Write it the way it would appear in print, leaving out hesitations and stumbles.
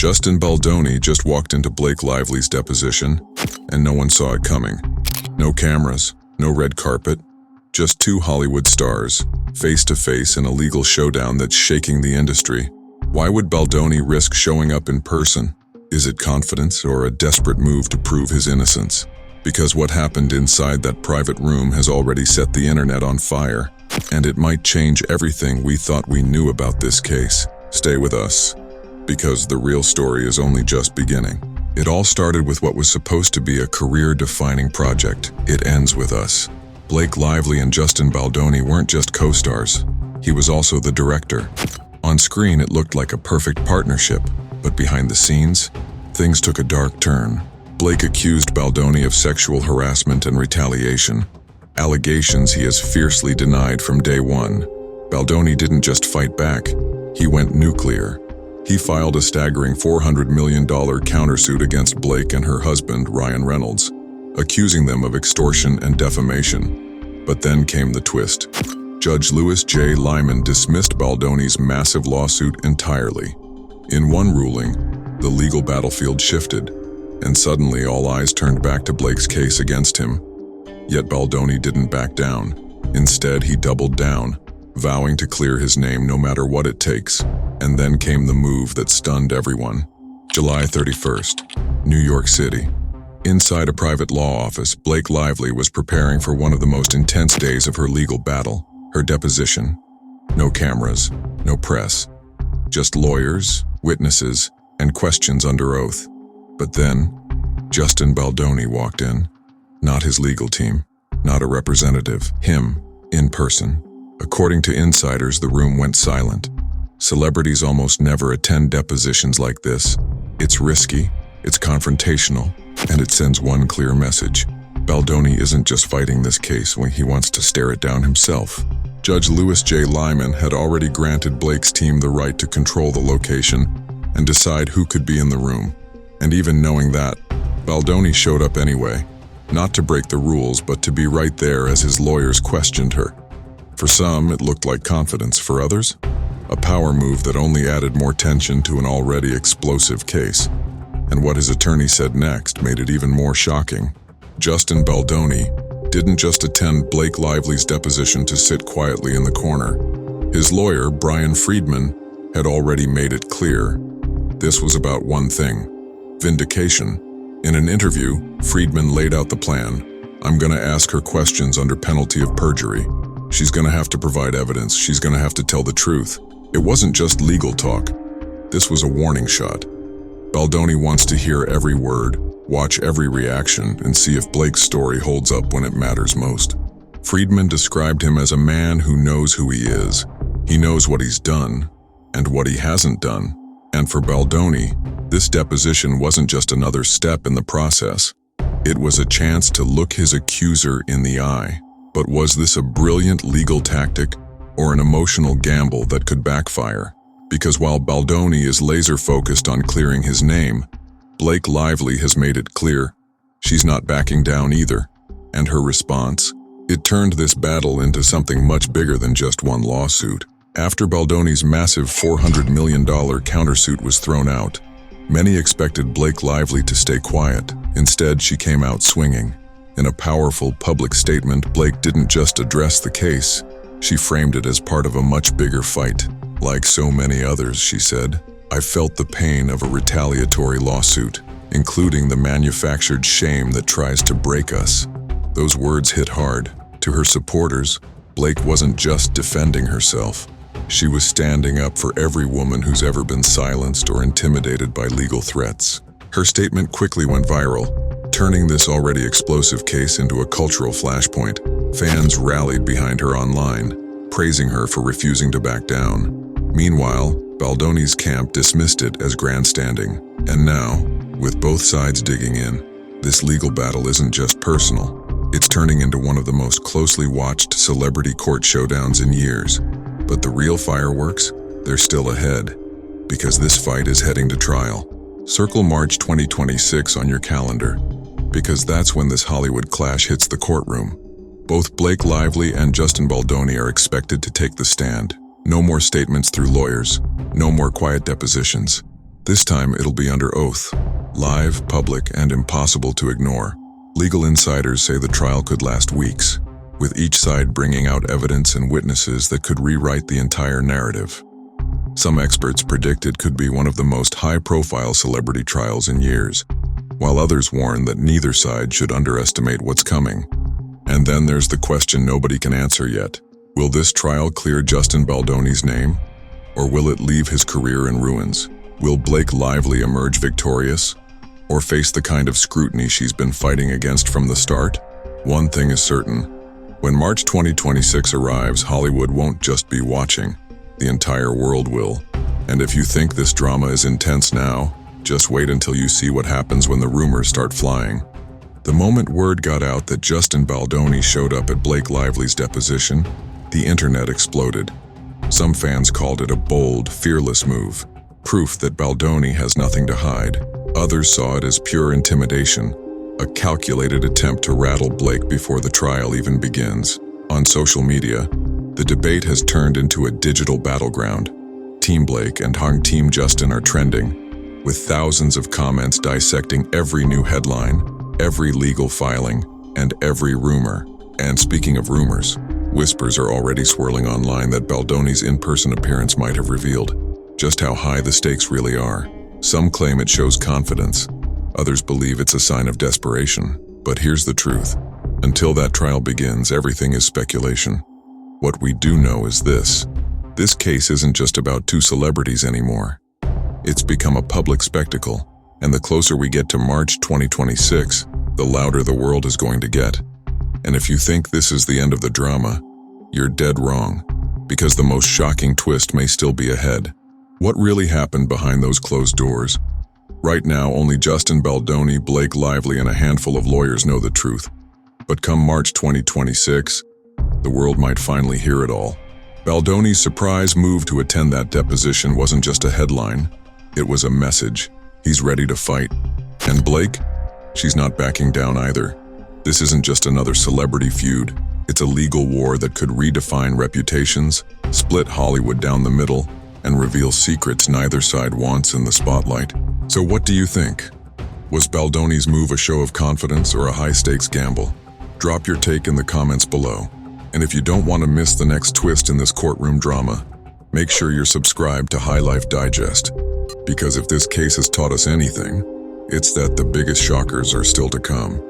Justin Baldoni just walked into Blake Lively's deposition, and no one saw it coming. No cameras, no red carpet, just two Hollywood stars, face to face in a legal showdown that's shaking the industry. Why would Baldoni risk showing up in person? Is it confidence or a desperate move to prove his innocence? Because what happened inside that private room has already set the internet on fire, and it might change everything we thought we knew about this case. Stay with us, because the real story is only just beginning. It all started with what was supposed to be a career-defining project. It ends with us. Blake Lively and Justin Baldoni weren't just co-stars. He was also the director. On screen, it looked like a perfect partnership, but behind the scenes, things took a dark turn. Blake accused Baldoni of sexual harassment and retaliation, allegations he has fiercely denied from day one. Baldoni didn't just fight back, he went nuclear. He filed a staggering $400 million countersuit against Blake and her husband, Ryan Reynolds, accusing them of extortion and defamation. But then came the twist. Judge Louis J. Lyman dismissed Baldoni's massive lawsuit entirely. In one ruling, the legal battlefield shifted, and suddenly all eyes turned back to Blake's case against him. Yet Baldoni didn't back down. Instead, he doubled down, vowing to clear his name no matter what it takes. And then came the move that stunned everyone. July 31st, New York City. Inside a private law office, Blake Lively was preparing for one of the most intense days of her legal battle, her deposition. No cameras, no press, just lawyers, witnesses, and questions under oath. But then, Justin Baldoni walked in. Not his legal team, not a representative, him, in person. According to insiders, the room went silent. Celebrities almost never attend depositions like this. It's risky, it's confrontational, and it sends one clear message. Baldoni isn't just fighting this case when he wants to stare it down himself. Judge Louis J. Lyman had already granted Blake's team the right to control the location and decide who could be in the room. And even knowing that, Baldoni showed up anyway, not to break the rules, but to be right there as his lawyers questioned her. For some, it looked like confidence. For others, a power move that only added more tension to an already explosive case. And what his attorney said next made it even more shocking. Justin Baldoni didn't just attend Blake Lively's deposition to sit quietly in the corner. His lawyer, Brian Friedman, had already made it clear. This was about one thing: vindication. In an interview, Friedman laid out the plan. I'm gonna ask her questions under penalty of perjury. She's gonna have to provide evidence. She's gonna have to tell the truth. It wasn't just legal talk. This was a warning shot. Baldoni wants to hear every word, watch every reaction, and see if Blake's story holds up when it matters most. Friedman described him as a man who knows who he is. He knows what he's done, and what he hasn't done. And for Baldoni, this deposition wasn't just another step in the process. It was a chance to look his accuser in the eye. But was this a brilliant legal tactic or an emotional gamble that could backfire? Because while Baldoni is laser-focused on clearing his name, Blake Lively has made it clear she's not backing down either. And her response? It turned this battle into something much bigger than just one lawsuit. After Baldoni's massive $400 million countersuit was thrown out, many expected Blake Lively to stay quiet. Instead, she came out swinging. In a powerful public statement, Blake didn't just address the case. She framed it as part of a much bigger fight. Like so many others, she said, I felt the pain of a retaliatory lawsuit, including the manufactured shame that tries to break us. Those words hit hard. To her supporters, Blake wasn't just defending herself. She was standing up for every woman who's ever been silenced or intimidated by legal threats. Her statement quickly went viral, turning this already explosive case into a cultural flashpoint. Fans rallied behind her online, praising her for refusing to back down. Meanwhile, Baldoni's camp dismissed it as grandstanding. And now, with both sides digging in, this legal battle isn't just personal. It's turning into one of the most closely watched celebrity court showdowns in years. But the real fireworks, they're still ahead, because this fight is heading to trial. Circle March 2026 on your calendar, because that's when this Hollywood clash hits the courtroom. Both Blake Lively and Justin Baldoni are expected to take the stand. No more statements through lawyers, no more quiet depositions. This time it'll be under oath, live, public, and impossible to ignore. Legal insiders say the trial could last weeks, with each side bringing out evidence and witnesses that could rewrite the entire narrative. Some experts predict it could be one of the most high-profile celebrity trials in years, while others warn that neither side should underestimate what's coming. And then there's the question nobody can answer yet. Will this trial clear Justin Baldoni's name? Or will it leave his career in ruins? Will Blake Lively emerge victorious? Or face the kind of scrutiny she's been fighting against from the start? One thing is certain. When March 2026 arrives, Hollywood won't just be watching. The entire world will. And if you think this drama is intense now, just wait until you see what happens when the rumors start flying. The moment word got out that Justin Baldoni showed up at Blake Lively's deposition, the internet exploded. Some fans called it a bold, fearless move, proof that Baldoni has nothing to hide. Others saw it as pure intimidation, a calculated attempt to rattle Blake before the trial even begins. On social media, the debate has turned into a digital battleground. Team Blake and Team Justin are trending, with thousands of comments dissecting every new headline, every legal filing, and every rumor. And speaking of rumors, whispers are already swirling online that Baldoni's in-person appearance might have revealed just how high the stakes really are. Some claim it shows confidence, others believe it's a sign of desperation. But here's the truth. Until that trial begins, everything is speculation. What we do know is this. This case isn't just about two celebrities anymore. It's become a public spectacle, and the closer we get to March 2026, the louder the world is going to get. And if you think this is the end of the drama, you're dead wrong, because the most shocking twist may still be ahead. What really happened behind those closed doors? Right now, only Justin Baldoni, Blake Lively, and a handful of lawyers know the truth. But come March 2026, the world might finally hear it all. Baldoni's surprise move to attend that deposition wasn't just a headline, it was a message. He's ready to fight. And Blake? She's not backing down either. This isn't just another celebrity feud, it's a legal war that could redefine reputations, split Hollywood down the middle, and reveal secrets neither side wants in the spotlight. So what do you think? Was Baldoni's move a show of confidence or a high-stakes gamble? Drop your take in the comments below. And if you don't want to miss the next twist in this courtroom drama, make sure you're subscribed to High Life Digest. Because if this case has taught us anything, it's that the biggest shockers are still to come.